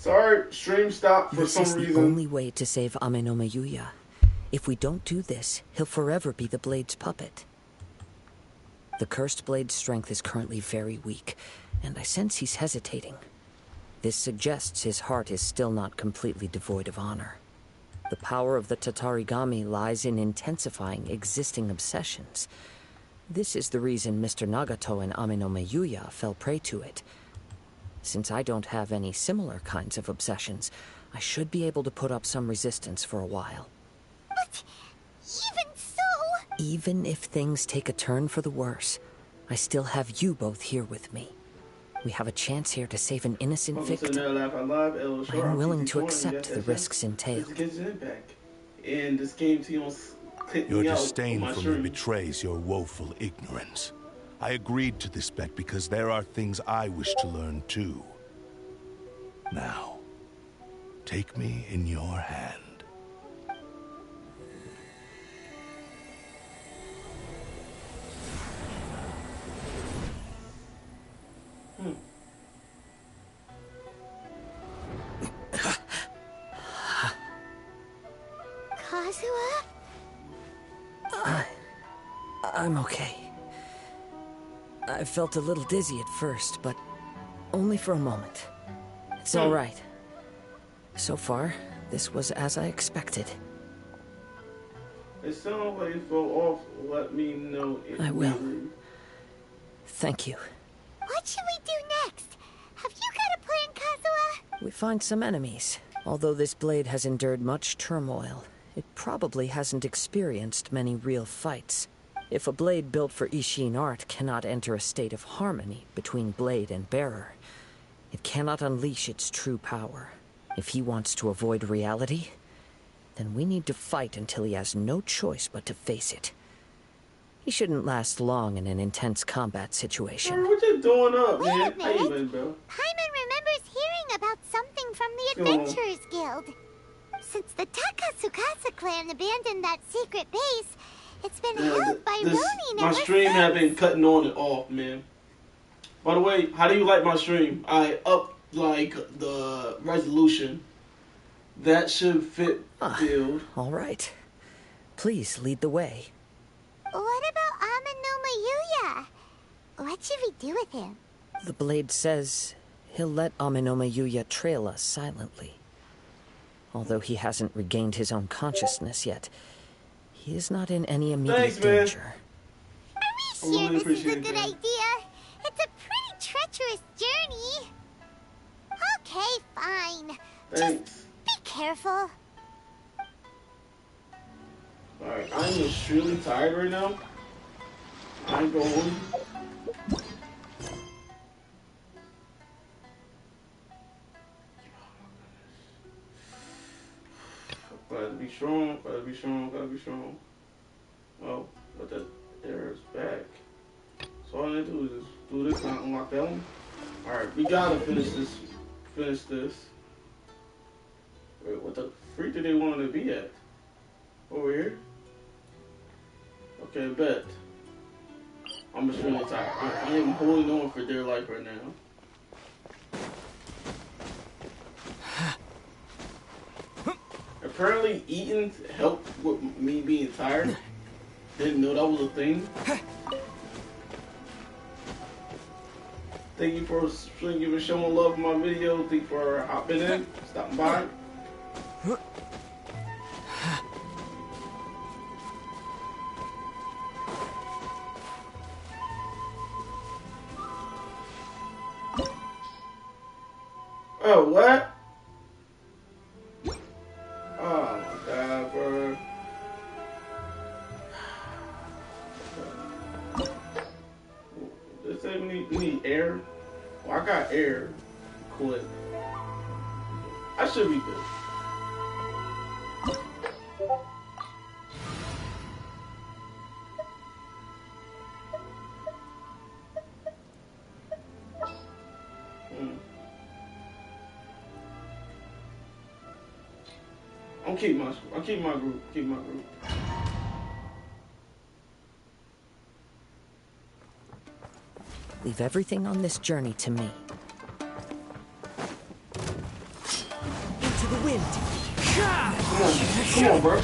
Sorry, stream stopped for some This is the reason. only way to save Ame no Mayuya. If we don't do this, he'll forever be the Blade's puppet. The Cursed Blade's strength is currently very weak, and I sense he's hesitating. This suggests his heart is still not completely devoid of honor. The power of the Tatarigami lies in intensifying existing obsessions. This is the reason Mr. Nagato and Ame no Mayuya fell prey to it. Since I don't have any similar kinds of obsessions, I should be able to put up some resistance for a while. But even so... Even if things take a turn for the worse, I still have you both here with me. We have a chance here to save an innocent victim. I'm willing to accept the risks entailed. And this game to your disdain for me betrays your woeful ignorance. I agreed to this bet because there are things I wish to learn too. Now, take me in your hand. Kazuha? I'm okay. I felt a little dizzy at first, but only for a moment. It's all right. So far, this was as I expected. If somebody fall off, let me know. I will. Thank you. What should we do next? Have you got a plan, Kazuha? We find some enemies. Although this blade has endured much turmoil, it probably hasn't experienced many real fights. If a blade built for Ishin art cannot enter a state of harmony between blade and bearer, it cannot unleash its true power. If he wants to avoid reality, then we need to fight until he has no choice but to face it. He shouldn't last long in an intense combat situation. What you doing up, Wait man? a How you minute. been, bro? Paimon remembers hearing about something from the Adventurers Guild. Since the Takasukasa clan abandoned that secret base, it's been held by Ronin My ever stream since. have been cutting on and off, man. By the way, how do you like my stream? I up like the resolution. That should fit build. All right. Please lead the way. What about Ame no Mayuya? What should we do with him? The blade says he'll let Ame no Mayuya trail us silently. Although he hasn't regained his own consciousness yet, he is not in any immediate danger. Are we sure this is a good idea? It's a pretty treacherous journey. Okay, fine. Just be careful. Alright, I'm extremely tired right now. I'm going. Gotta be strong, gotta be strong, gotta be strong. Oh, but that arrow's back. So all I need to do is just do this and unlock that one. Alright, we gotta finish this. Finish this. Wait, what the freak did they want to be at? Over here? Okay, bet. I'm just really tired. I am holding on for dear life right now. Apparently eating helped with me being tired. Didn't know that was a thing. Thank you for showing love in my video. Thank you for hopping in, stopping by. Oh, what? Oh my god, bro. They say we need air. Well, I got air. Quick. I should be good. I'll keep my group. Keep my group. Leave everything on this journey to me. wind. Come on, bro.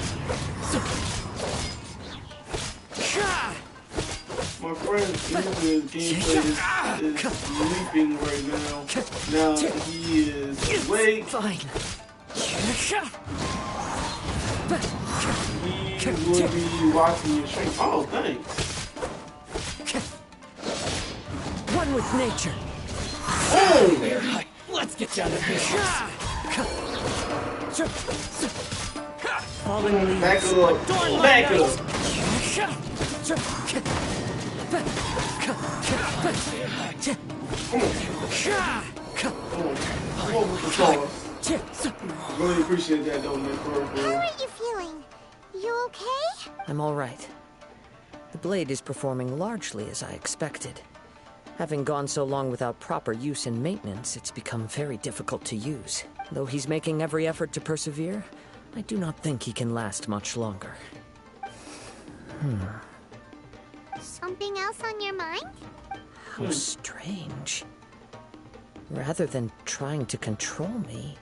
My friend, his gameplay is leaping right now. Now he is awake. Fine. He will be watching your stream. Oh, thanks. One with nature. Oh! Let's get down to business. Fallen leaves. Back it up. Back it up. Come on with the sauce. Really appreciate that, though, man. How are you feeling? You okay? I'm all right. The blade is performing largely as I expected. Having gone so long without proper use and maintenance, it's become very difficult to use. Though he's making every effort to persevere, I do not think he can last much longer. Something else on your mind? How strange. Rather than trying to control me,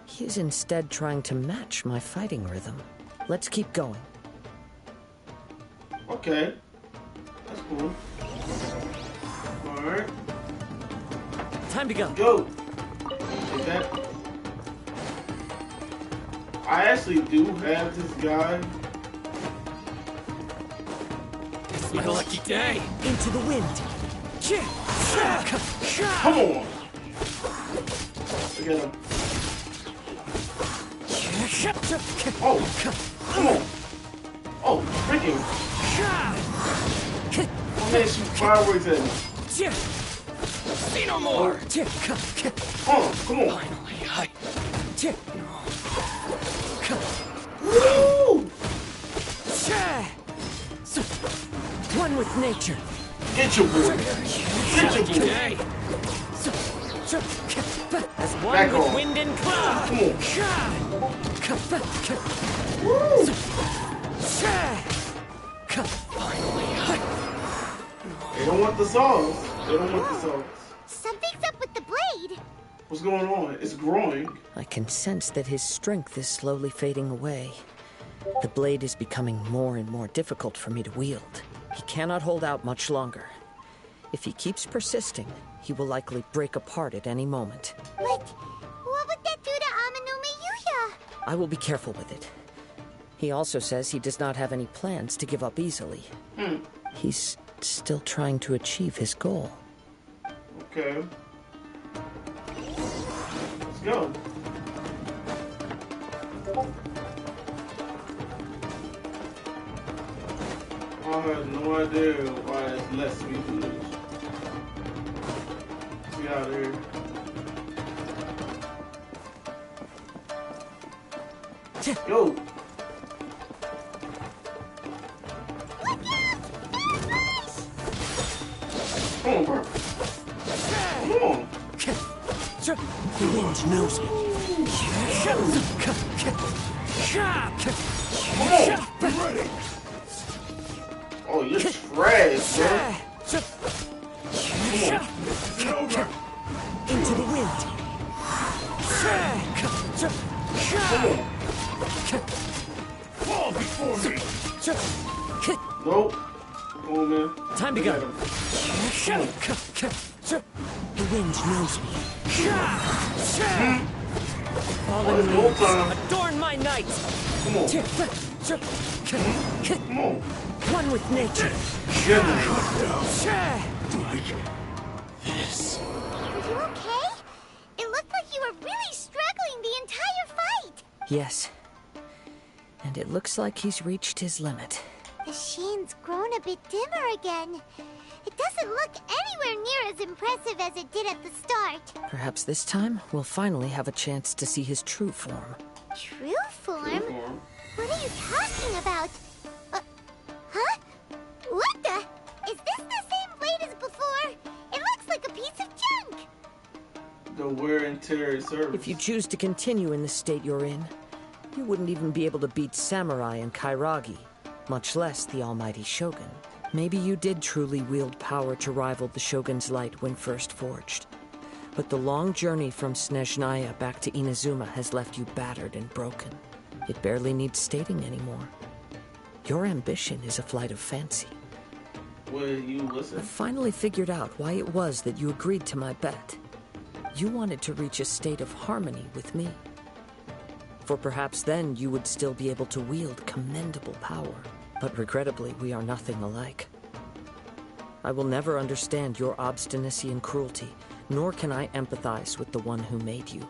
he is instead trying to match my fighting rhythm. Let's keep going. Okay. That's cool. Alright. Time to go. Go! Take that. I actually do have this guy. It's my lucky day. Into the wind. Come on! Look at him. Oh! Come on! Oh, freaking! My man shoot fireworks at me. See no more. Come on! Finally, Woo! One with nature. Get your boy! Get your boy! day. As one Back with on. wind and cloud. Come on! Woo! They don't want the sauce. They don't want the sauce. Something's up with the blade. What's going on? It's growing. I can sense that his strength is slowly fading away. The blade is becoming more and more difficult for me to wield. He cannot hold out much longer. If he keeps persisting, he will likely break apart at any moment. But what would that do to Amanome Yuya? I will be careful with it. He also says he does not have any plans to give up easily. He's still trying to achieve his goal. Okay. Let's go. I have no idea why it's lets me do this. Get out of here. Yo! Come on, bro. Come on. The wind knows me. Come on. Oh, you're trash, bro. Come on. Into the wind. Come on. Fall before me. Nope. Come on, man. Time to go. The wind knows me. Fallen No leaves time. adorn my night. Come on. Come on. One with nature. Get me. This. Are you okay? It looked like you were really struggling the entire fight. Yes. And it looks like he's reached his limit. The shine's grown a bit dimmer again. It doesn't look anywhere near as impressive as it did at the start. Perhaps this time we'll finally have a chance to see his true form. True form? What are you talking about? Huh? What the? Is this the same blade as before? It looks like a piece of junk. The wear and tear service. If you choose to continue in the state you're in, you wouldn't even be able to beat Samurai and Kairagi, much less the almighty Shogun. Maybe you did truly wield power to rival the Shogun's light when first forged. But the long journey from Snezhnaya back to Inazuma has left you battered and broken. It barely needs stating anymore. Your ambition is a flight of fancy. Will you listen? I finally figured out why it was that you agreed to my bet. You wanted to reach a state of harmony with me. For perhaps then you would still be able to wield commendable power. But regrettably, we are nothing alike. I will never understand your obstinacy and cruelty, nor can I empathize with the one who made you.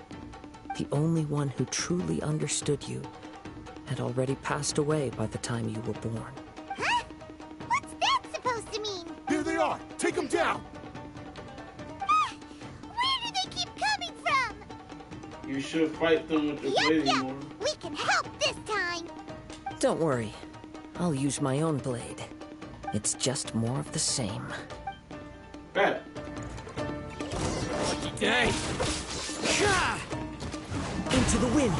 The only one who truly understood you had already passed away by the time you were born. Huh? What's that supposed to mean? Here they are! Take them down! Where do they keep coming from? You should fight them with your blade anymore. We can help this time. Don't worry. I'll use my own blade. It's just more of the same. Bet. Lucky day. Into the wind.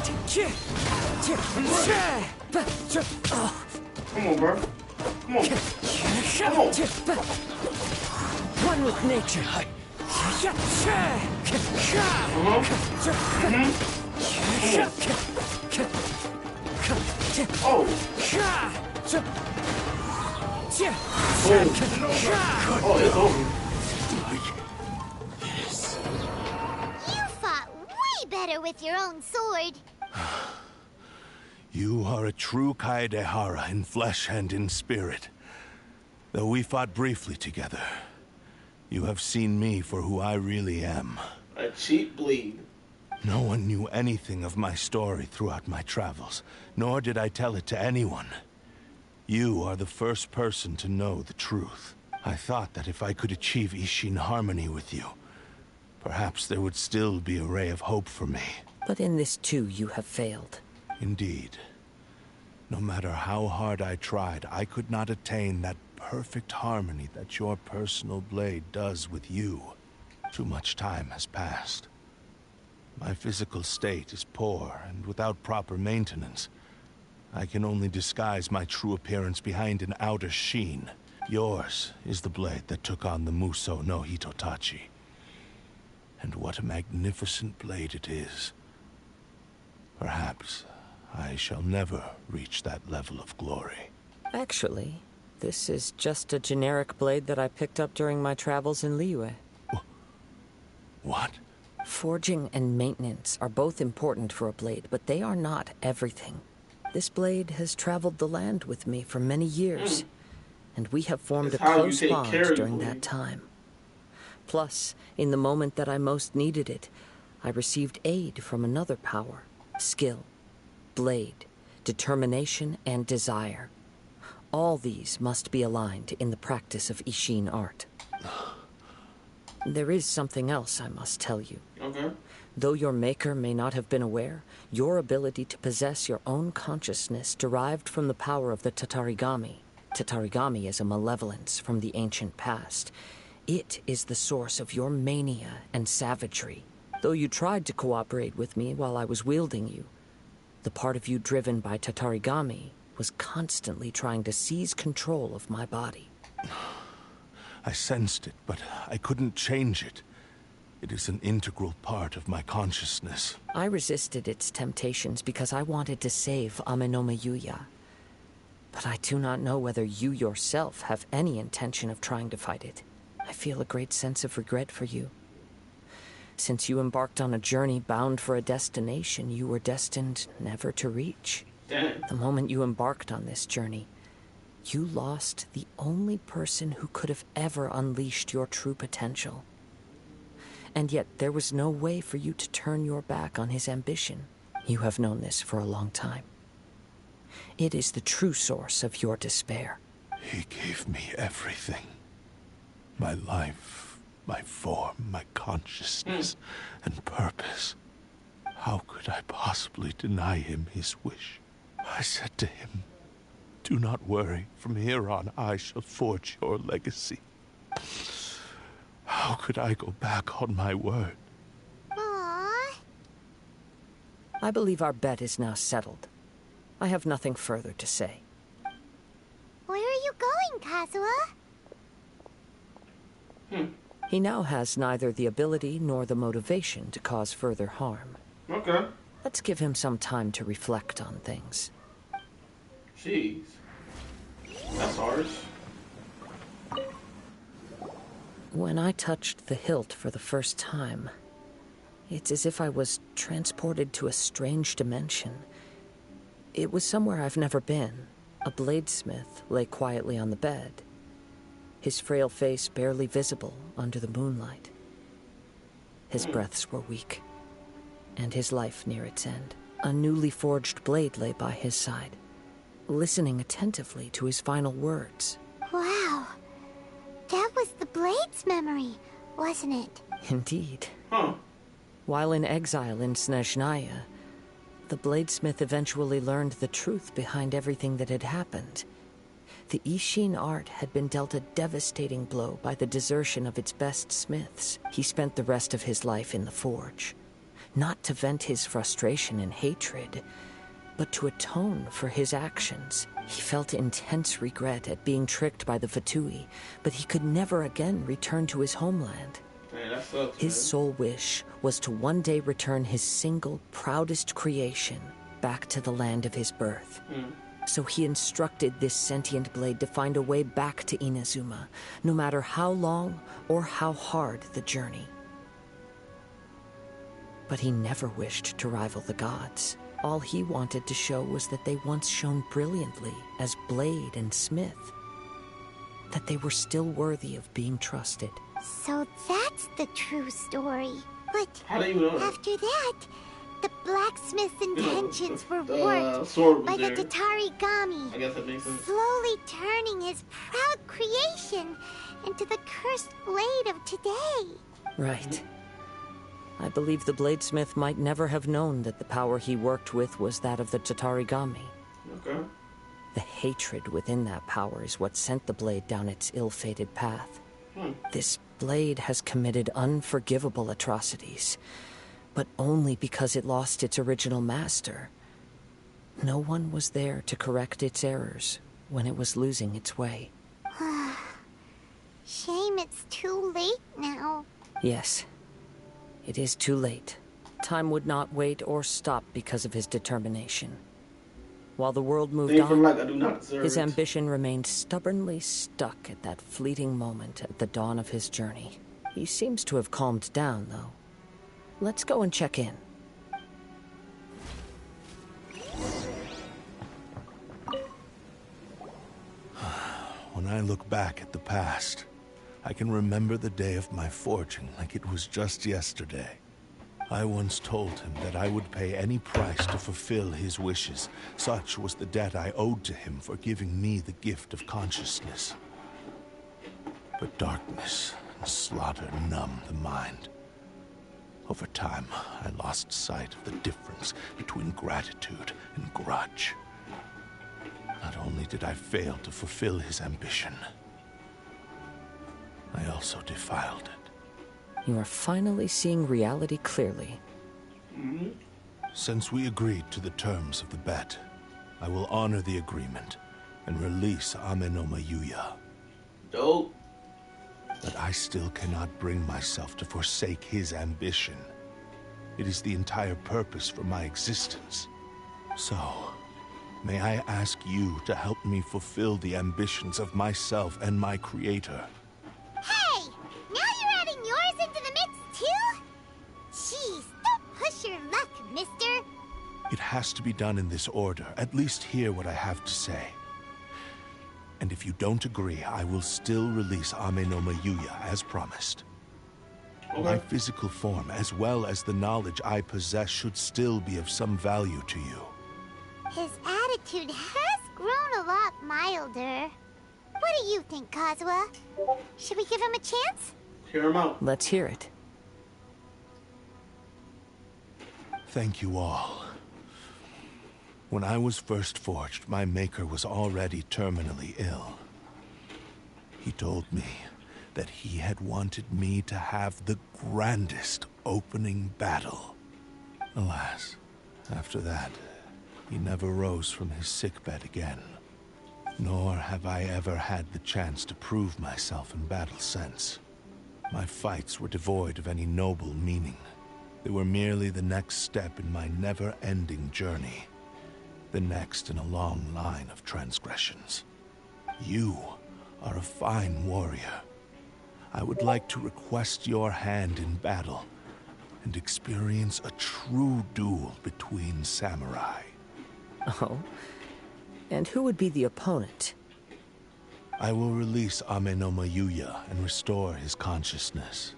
Come on, bro. Come on. Come on. One with nature. Oh. Oh, it's over. You fought way better with your own sword. You are a true Kaedehara in flesh and in spirit. Though we fought briefly together, you have seen me for who I really am. A cheap bleed. No one knew anything of my story throughout my travels, nor did I tell it to anyone. You are the first person to know the truth. I thought that if I could achieve Ishin harmony with you, perhaps there would still be a ray of hope for me. But in this too, you have failed. Indeed. No matter how hard I tried, I could not attain that perfect harmony that your personal blade does with you. Too much time has passed. My physical state is poor, and without proper maintenance, I can only disguise my true appearance behind an outer sheen. Yours is the blade that took on the Muso no Hitotachi. And what a magnificent blade it is. Perhaps I shall never reach that level of glory. Actually, this is just a generic blade that I picked up during my travels in Liyue. What? Forging and maintenance are both important for a blade, but they are not everything. This blade has traveled the land with me for many years, and we have formed a close bond during that time. Plus, in the moment that I most needed it, I received aid from another power: skill, blade, determination, and desire. All these must be aligned in the practice of Ishin art. There is something else I must tell you. Okay. Though your maker may not have been aware, your ability to possess your own consciousness derived from the power of the Tatarigami. Tatarigami is a malevolence from the ancient past. It is the source of your mania and savagery. Though you tried to cooperate with me while I was wielding you, the part of you driven by Tatarigami was constantly trying to seize control of my body. I sensed it, but I couldn't change it. It is an integral part of my consciousness. I resisted its temptations because I wanted to save Amenoma Yuya. But I do not know whether you yourself have any intention of trying to fight it. I feel a great sense of regret for you. Since you embarked on a journey bound for a destination you were destined never to reach. Damn. The moment you embarked on this journey, you lost the only person who could have ever unleashed your true potential. And yet there was no way for you to turn your back on his ambition. You have known this for a long time. It is the true source of your despair. He gave me everything. My life, my form, my consciousness, and purpose. How could I possibly deny him his wish? I said to him, "Do not worry. From here on, I shall forge your legacy." How could I go back on my word? Aww. I believe our bet is now settled. I have nothing further to say. Where are you going, Kazuha? He now has neither the ability nor the motivation to cause further harm. Okay. Let's give him some time to reflect on things. Jeez. That's harsh. When I touched the hilt for the first time, it's as if I was transported to a strange dimension. It was somewhere I've never been. A bladesmith lay quietly on the bed, his frail face barely visible under the moonlight. His breaths were weak, and his life near its end. A newly forged blade lay by his side, listening attentively to his final words. Wow. That was the Blade's memory, wasn't it? Indeed. Huh. While in exile in Snezhnaya, the bladesmith eventually learned the truth behind everything that had happened. The Ishin art had been dealt a devastating blow by the desertion of its best smiths. He spent the rest of his life in the forge, not to vent his frustration and hatred, but to atone for his actions. He felt intense regret at being tricked by the Fatui, but he could never again return to his homeland. Man, that sucks, His man. sole wish was to one day return his single, proudest creation back to the land of his birth. So he instructed this sentient blade to find a way back to Inazuma, no matter how long or how hard the journey. But he never wished to rival the gods. All he wanted to show was that they once shone brilliantly as blade and smith, that they were still worthy of being trusted. So that's the true story. But How do you know that? after that, the blacksmith's intentions were The warped sword was by the there. Tatarigami, I guess that makes sense. slowly turning his proud creation into the cursed blade of today. Right. I believe the bladesmith might never have known that the power he worked with was that of the Tatarigami. Okay. The hatred within that power is what sent the blade down its ill-fated path. This blade has committed unforgivable atrocities, but only because it lost its original master. No one was there to correct its errors when it was losing its way. Shame it's too late now. Yes, it is too late. Time would not wait or stop because of his determination. While the world moved Things on, like I do not deserve his it. ambition remained stubbornly stuck at that fleeting moment at the dawn of his journey. He seems to have calmed down, though. Let's go and check in. When I look back at the past, I can remember the day of my forging like it was just yesterday. I once told him that I would pay any price to fulfill his wishes. Such was the debt I owed to him for giving me the gift of consciousness. But darkness and slaughter numb the mind. Over time, I lost sight of the difference between gratitude and grudge. Not only did I fail to fulfill his ambition, I also defiled it. You are finally seeing reality clearly. Since we agreed to the terms of the bet, I will honor the agreement and release Amenoma Yuya. Dope. But I still cannot bring myself to forsake his ambition. It is the entire purpose for my existence. So, may I ask you to help me fulfill the ambitions of myself and my creator? Hey! Now you're adding yours into the mix, too? Jeez, don't push your luck, mister. It has to be done in this order. At least hear what I have to say. And if you don't agree, I will still release Amenoma Yuya as promised. My Okay. physical form, as well as the knowledge I possess, should still be of some value to you. His attitude has grown a lot milder. What do you think, Kazuha? Should we give him a chance? Hear him out. Let's hear it. Thank you all. When I was first forged, my maker was already terminally ill. He told me that he had wanted me to have the grandest opening battle. Alas, after that, he never rose from his sickbed again. Nor have I ever had the chance to prove myself in battle since. My fights were devoid of any noble meaning. They were merely the next step in my never-ending journey. The next in a long line of transgressions. You are a fine warrior. I would like to request your hand in battle and experience a true duel between samurai. Oh? And who would be the opponent? I will release Amenoma Yuya and restore his consciousness.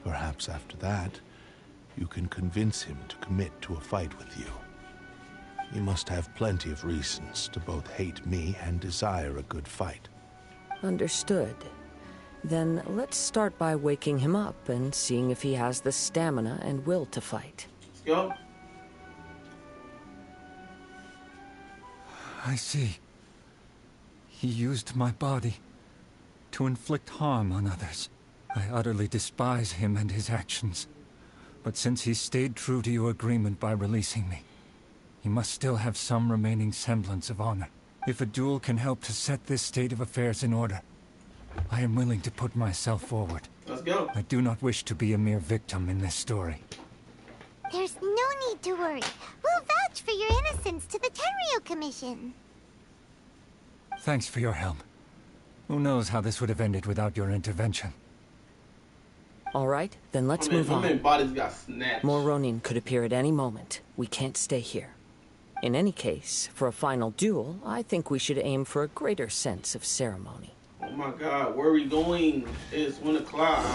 Perhaps after that, you can convince him to commit to a fight with you. He must have plenty of reasons to both hate me and desire a good fight. Understood. Then let's start by waking him up and seeing if he has the stamina and will to fight. Let's go. I see. He used my body to inflict harm on others. I utterly despise him and his actions. But since he stayed true to your agreement by releasing me, he must still have some remaining semblance of honor. If a duel can help to set this state of affairs in order, I am willing to put myself forward. Let's go. I do not wish to be a mere victim in this story. There's no need to worry. We'll vouch for your innocence to the Tenryo Commission. Thanks for your help. Who knows how this would have ended without your intervention. All right, then let's move on. How many bodies got snatched? More Ronin could appear at any moment. We can't stay here. In any case, for a final duel, I think we should aim for a greater sense of ceremony. Oh my god, where are we going? It's 1 o'clock.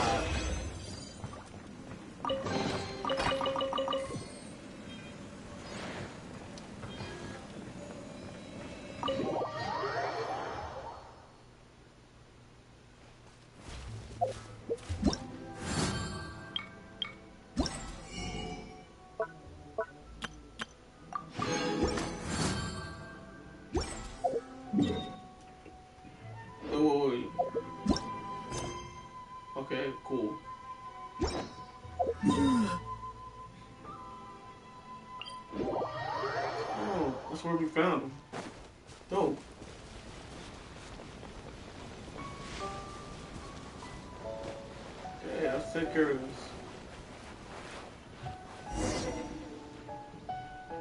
Okay, cool. Oh, that's where we found him. Dope. Okay, let's take care of this.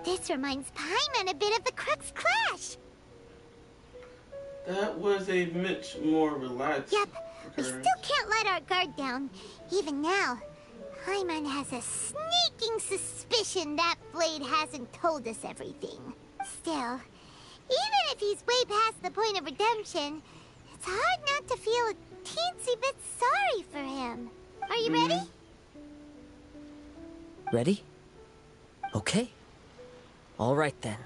This reminds Paimon a bit of the Crux Clash. That was a much more relaxed. Yep, we occurrence. still can't let our guard down. Even now, Paimon has a sneaking suspicion that Blade hasn't told us everything. Still, even if he's way past the point of redemption, it's hard not to feel a teensy bit sorry for him. Are you ready? Ready? Okay. All right then.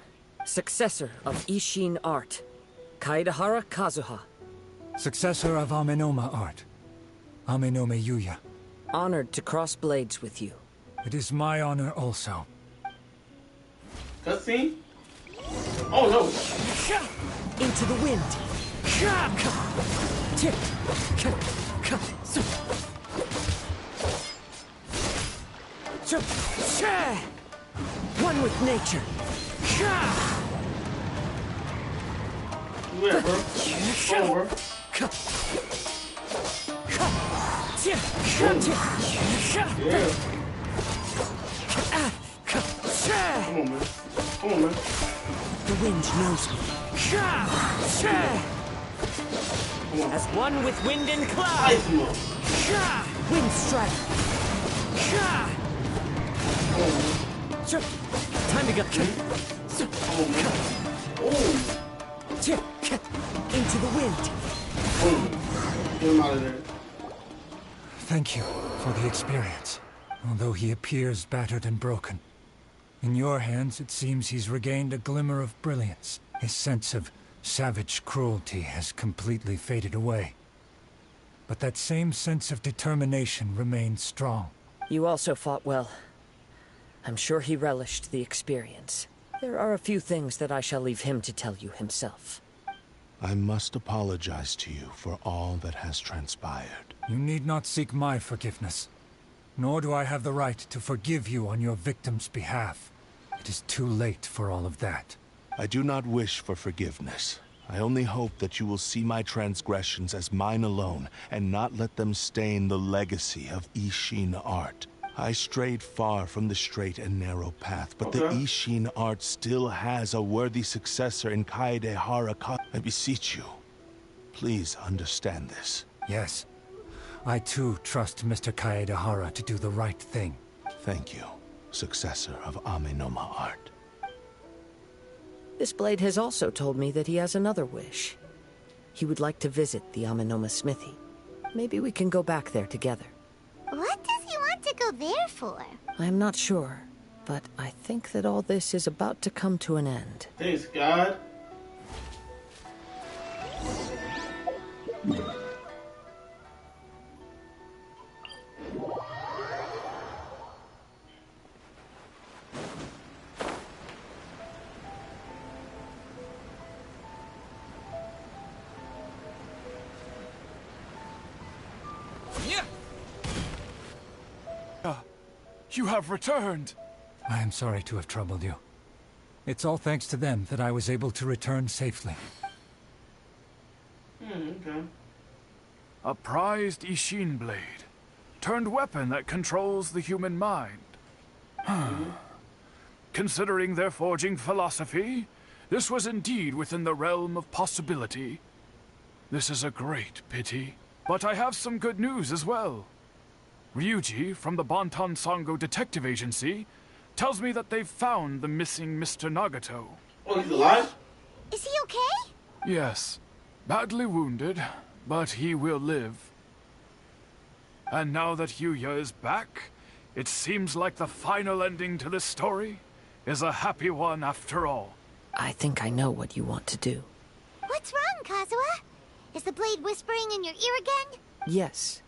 Successor of Ishin art, Kaedahara Kazuha. Successor of Amenoma art, Amenome Yuya. Honored to cross blades with you. It is my honor also. Cutscene? Oh no! Into the wind. One with nature. Where, bro? Oh, bro. Yeah. Come on, man. Come on, man. The wind knows me. Come on. As one with wind and cloud. Ice him up. Wind strike. Come on, man. Time to go. Come on, man. Oh. Into the wind. Boom. Get him out of there. Thank you for the experience. Although he appears battered and broken, in your hands it seems he's regained a glimmer of brilliance. His sense of savage cruelty has completely faded away. But that same sense of determination remains strong. You also fought well. I'm sure he relished the experience. There are a few things that I shall leave him to tell you himself. I must apologize to you for all that has transpired. You need not seek my forgiveness. Nor do I have the right to forgive you on your victim's behalf. It is too late for all of that. I do not wish for forgiveness. I only hope that you will see my transgressions as mine alone, and not let them stain the legacy of Ishin art. I strayed far from the straight and narrow path, but the Ishin art still has a worthy successor in Kaede Haraka. I beseech you, please understand this. Yes. I too trust Mr. Kaedehara to do the right thing. Thank you, successor of Amenoma art. This blade has also told me that he has another wish. He would like to visit the Amenoma smithy. Maybe we can go back there together. What does he want to go there for? I am not sure, but I think that all this is about to come to an end. Thanks, God. You have returned. I am sorry to have troubled you. It's all thanks to them that I was able to return safely. Okay. A prized Ishin blade. Turned weapon that controls the human mind. Considering their forging philosophy, this was indeed within the realm of possibility. This is a great pity. But I have some good news as well. Ryuji, from the Bantan Sango Detective Agency, tells me that they've found the missing Mr. Nagato. Oh, he's alive? Is he okay? Yes, badly wounded, but he will live. And now that Yuya is back, it seems like the final ending to this story is a happy one after all. I think I know what you want to do. What's wrong, Kazuha? Is the blade whispering in your ear again? Yes.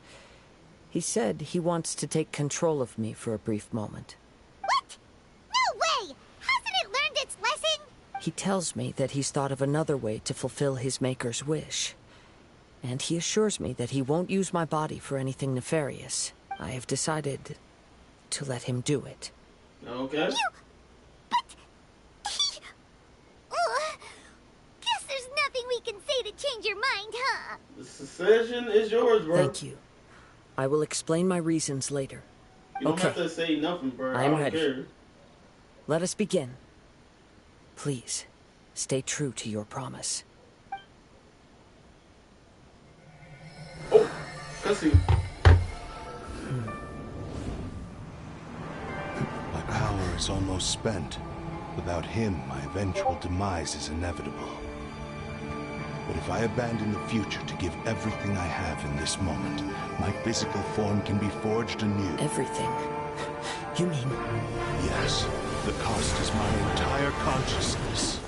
He said he wants to take control of me for a brief moment. What? No way! Hasn't it learned its lesson? He tells me that he's thought of another way to fulfill his maker's wish. And he assures me that he won't use my body for anything nefarious. I have decided to let him do it. Okay. Guess there's nothing we can say to change your mind, huh? The decision is yours, bro. Thank you. I will explain my reasons later. You don't have to say nothing, bro. I'm I don't ready. care. Let us begin. Please, stay true to your promise. Oh, cutscene. My power is almost spent. Without him, my eventual demise is inevitable. But if I abandon the future to give everything I have in this moment, my physical form can be forged anew. Everything? You mean... Yes. The cost is my entire consciousness.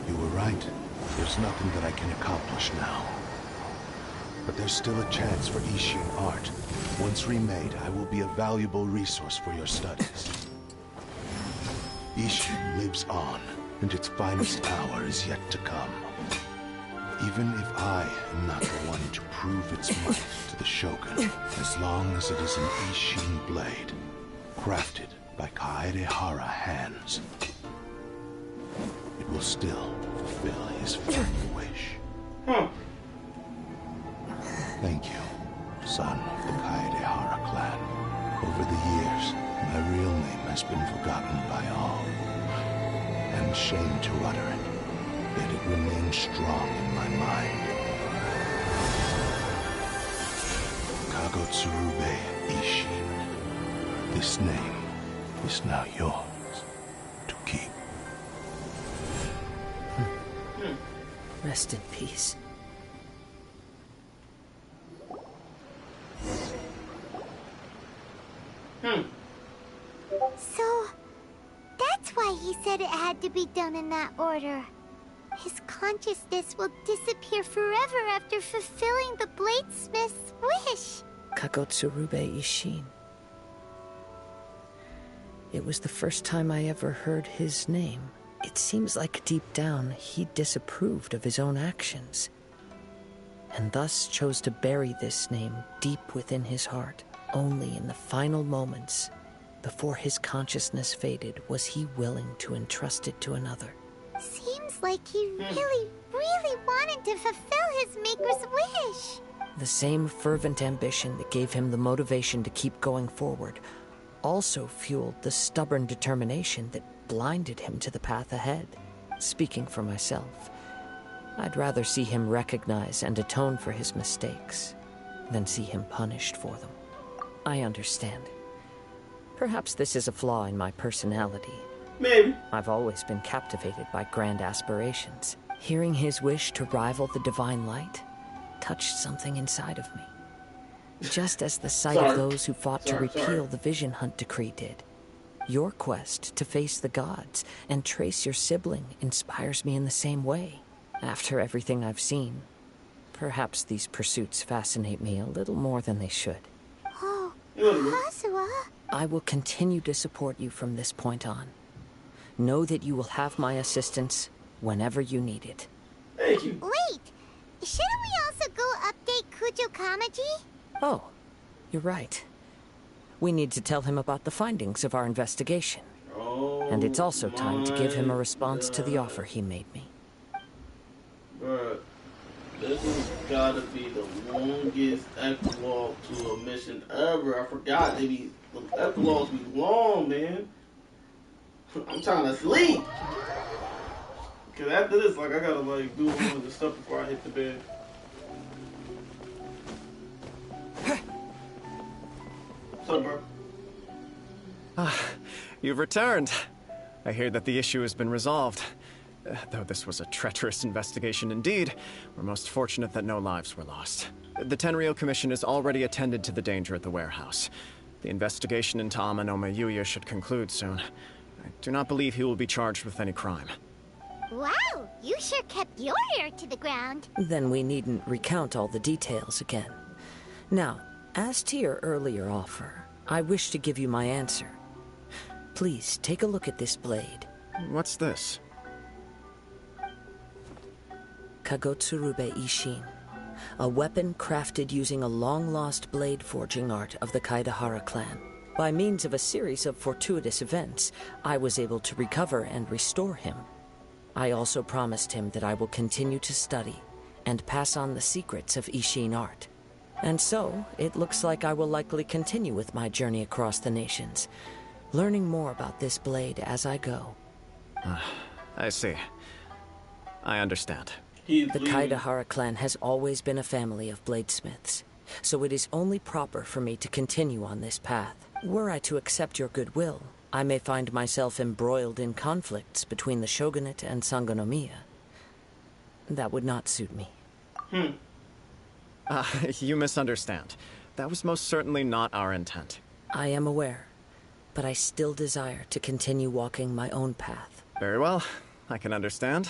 You were right. There's nothing that I can accomplish now. But there's still a chance for Ishin art. Once remade, I will be a valuable resource for your studies. Ishin lives on, and its finest hour is yet to come. Even if I am not the one to prove its might to the Shogun, as long as it is an Ishin blade, crafted by Kaedehara hands, it will still fulfill his final wish. Thank you, son of the Kaedehara clan. Over the years, my real name has been forgotten by all, and ashamed to utter it, yet it remains strong in my mind. Kagotsurube Ishin. This name is now yours to keep. Rest in peace. So, that's why he said it had to be done in that order. His consciousness will disappear forever after fulfilling the bladesmith's wish. Kagotsurube Ishin. It was the first time I ever heard his name. It seems like deep down he disapproved of his own actions, and thus chose to bury this name deep within his heart. Only in the final moments, before his consciousness faded, was he willing to entrust it to another. Seems like he really wanted to fulfill his maker's wish. The same fervent ambition that gave him the motivation to keep going forward also fueled the stubborn determination that blinded him to the path ahead. Speaking for myself, I'd rather see him recognize and atone for his mistakes than see him punished for them. I understand. Perhaps this is a flaw in my personality. Maybe. I've always been captivated by grand aspirations. Hearing his wish to rival the divine light touched something inside of me. Just as the sight of those who fought to repeal the Vision Hunt decree did. Your quest to face the gods and trace your sibling inspires me in the same way. After everything I've seen, perhaps these pursuits fascinate me a little more than they should. Oh, Kazuha. I will continue to support you from this point on. Know that you will have my assistance whenever you need it. Thank you. Wait, shouldn't we also go update Kujo Kamaji? Oh, you're right. We need to tell him about the findings of our investigation. Oh, and it's also time to give him a response to the offer he made me. Bruh, this has gotta be the longest epilogue to a mission ever. I forgot the epilogues be long, man. I'm trying to sleep. Cause after this, like, I gotta like do all of this stuff before I hit the bed. What's up, bro? You've returned. I hear that the issue has been resolved. Though this was a treacherous investigation indeed, we're most fortunate that no lives were lost. The Tenryou Commission has already attended to the danger at the warehouse. The investigation into Amanome Yuya should conclude soon. I do not believe he will be charged with any crime. Wow, you sure kept your ear to the ground. Then we needn't recount all the details again. Now, as to your earlier offer, I wish to give you my answer. Please take a look at this blade. What's this? Kagotsurube Ishin, a weapon crafted using a long-lost blade forging art of the Kaidahara clan. By means of a series of fortuitous events, I was able to recover and restore him. I also promised him that I will continue to study and pass on the secrets of Ishin art. And so, it looks like I will likely continue with my journey across the nations, learning more about this blade as I go. I see. I understand. The Kaidahara clan has always been a family of bladesmiths, so it is only proper for me to continue on this path. Were I to accept your goodwill, I may find myself embroiled in conflicts between the shogunate and Sangonomiya. That would not suit me. You misunderstand. That was most certainly not our intent. I am aware, but I still desire to continue walking my own path. Very well. I can understand.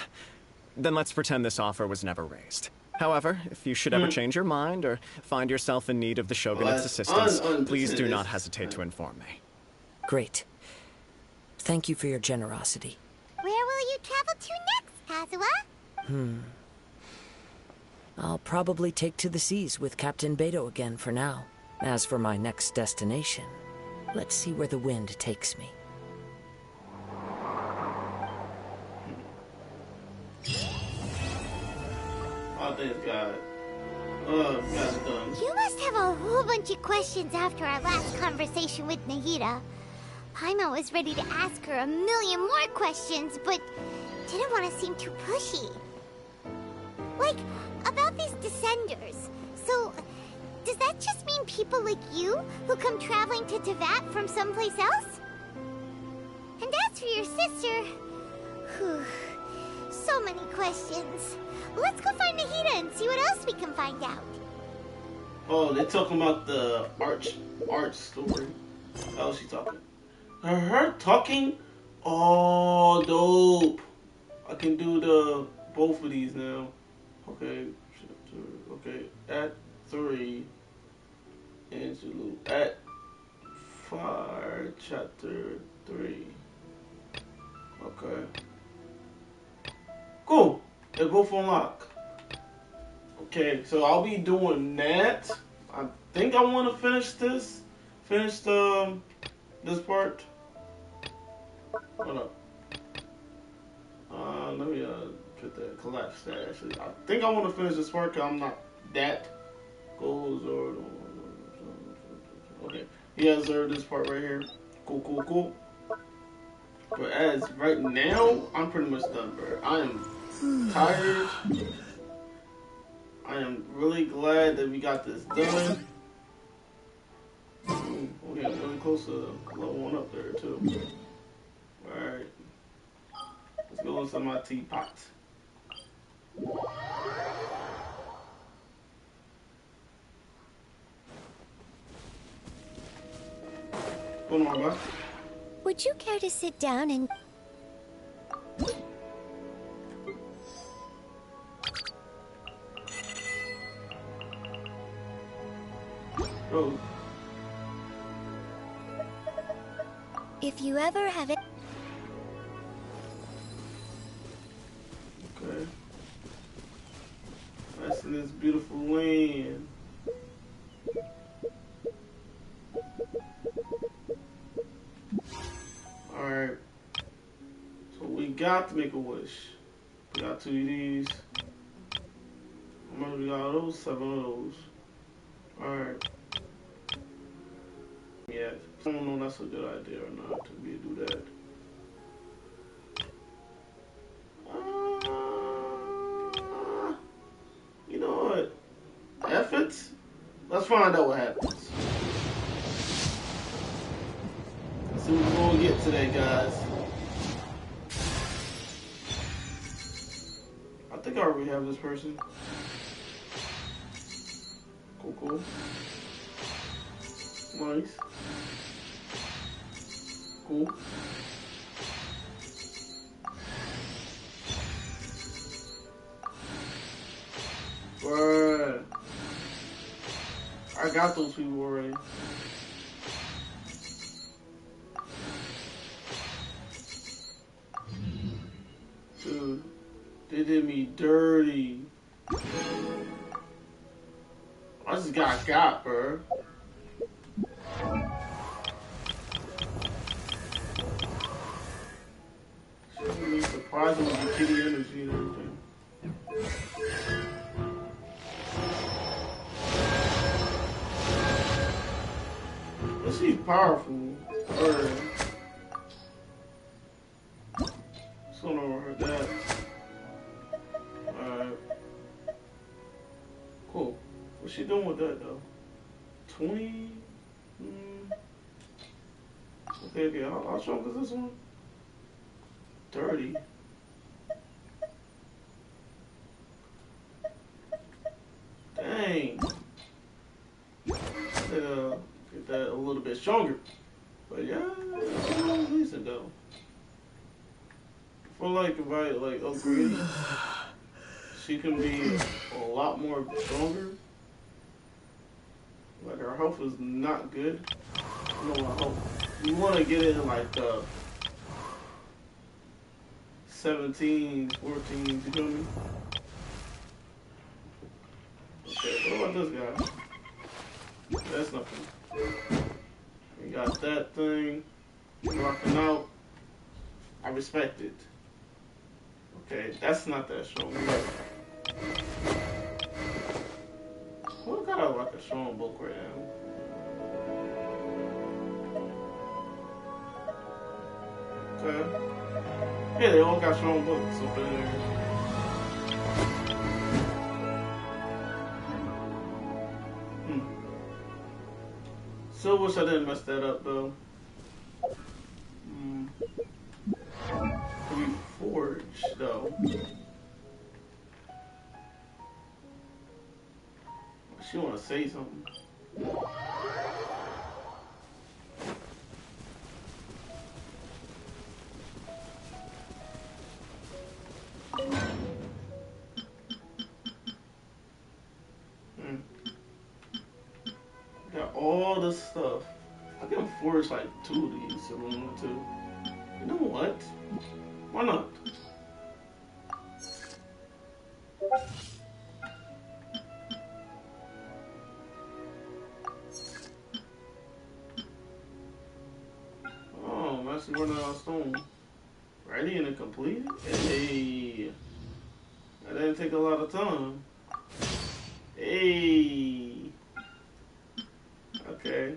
Then let's pretend this offer was never raised. However, if you should ever change your mind or find yourself in need of the shogunate's assistance, please do not hesitate to inform me. Great. Thank you for your generosity. Where will you travel to next, Kazuha? I'll probably take to the seas with Captain Beto again for now. As for my next destination, let's see where the wind takes me. Oh, thank God. Oh, God's done. You must have a whole bunch of questions after our last conversation with Nahida. Paimon was ready to ask her a million more questions, but didn't want to seem too pushy. Like, about these Descenders. So, does that just mean people like you who come traveling to Teyvat from someplace else? And as for your sister... Whew, so many questions. Let's go find Nahida and see what else we can find out. Oh, they're talking about the arch story. How is she talking? Her talking? Oh, dope. I can do both of these now. Okay. Okay. At 3. Interlude. At 5. Chapter 3. Okay. They both unlock. Okay, so I'll be doing that. I think I want to finish this. Finish this part. Hold up. Let me put the collapse that actually. I think I want to finish this part because I'm not that goals or okay. He has this part right here. Cool. But as right now, I'm pretty much done, bro. I am tired. I am really glad that we got this done. We're getting really close to level 1 up there too. Alright. Let's go into my teapot. Hold on, bro. Would you care to sit down and... Oh. If you ever have it... Okay. That's in this beautiful land. Alright. So we got to make a wish. We got 2 of these. How much we got of those? 7 of those. Alright. Yeah. I don't know if that's a good idea or not to be do that. You know what? F it. Let's find out what happens. Let's see what we're going to get today, guys. I think I already have this person. Cool. Nice. Cool. Bruh. I got those people already. Dude, they did me dirty. I just got, bro. Shouldn't be surprising with the kitty energy and everything. But she's powerful. Or what's going on with her dad? Alright. Cool. What's she doing with that though? 20? Okay. How strong is this one? 30. Dang. Get that a little bit stronger. But yeah, it's decent though. I feel like if I like upgrade, she can be a lot more stronger. Like her health is not good. No, I hope you want to get it in like 17, 14. You feel me? Okay, what about this guy? That's nothing. We got that thing rocking out. I respect it. Okay, that's not that strong. What got a like a strong book right now? Okay. Yeah, they all got strong books up in there. Still wish I didn't mess that up though. We forge though. She wanna say something. Got all this stuff. I can forge like 2 of these if I want to. You know what? Why not? Ready and completed? Hey. That didn't take a lot of time. Hey. Okay.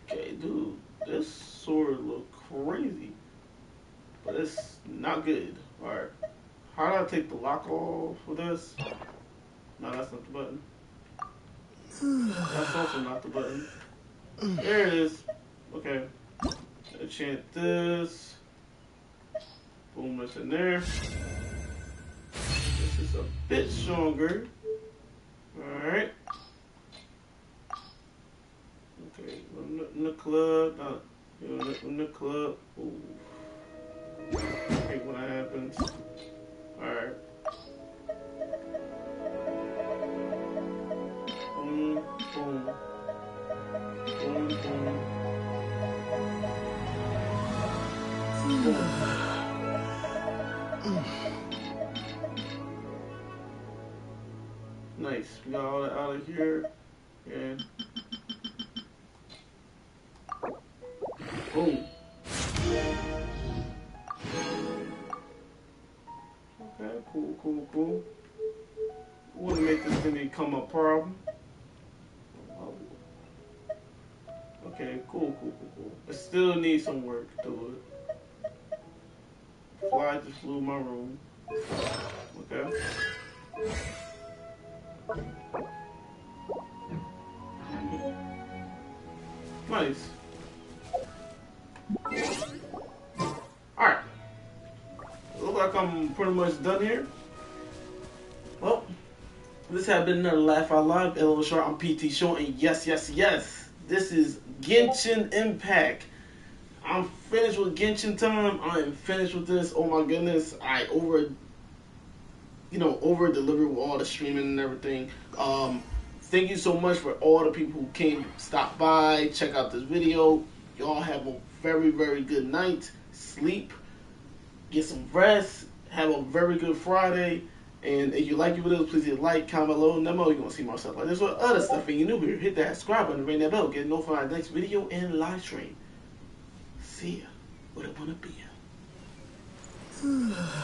Okay, dude. This sword look crazy. But it's not good. Alright. How do I take the lock off for this? No, that's not the button. That's also not the button. There it is. Okay. Enchant this. Boom, it's in there. This is a bit stronger. Alright. Okay, in the club. In the club. Ooh. I hate when that happens. Alright. Boom, boom. Boom, boom. Boom. Nice. We got all that out of here. And boom. Okay, cool. Wouldn't make this thing become a problem. Okay, cool. I still need some work to it. Fly just flew my room. Okay. Nice. Alright. Look like I'm pretty much done here. Well, this has been another Laugh Out Live. LO Short, I'm PT Short, and yes. This is Genshin Impact. I'm finished with Genshin time. I am finished with this. Oh my goodness. I over delivered with all the streaming and everything. Thank you so much for all the people who came, stopped by, check out this video. Y'all have a very, very good night. Sleep. Get some rest. Have a very good Friday. And if you like your videos, please hit like, comment below, and you're going to see more stuff like this or other stuff. And you're new here, hit that subscribe button, ring that bell, get notified next video and live stream. See ya. What it wanna be.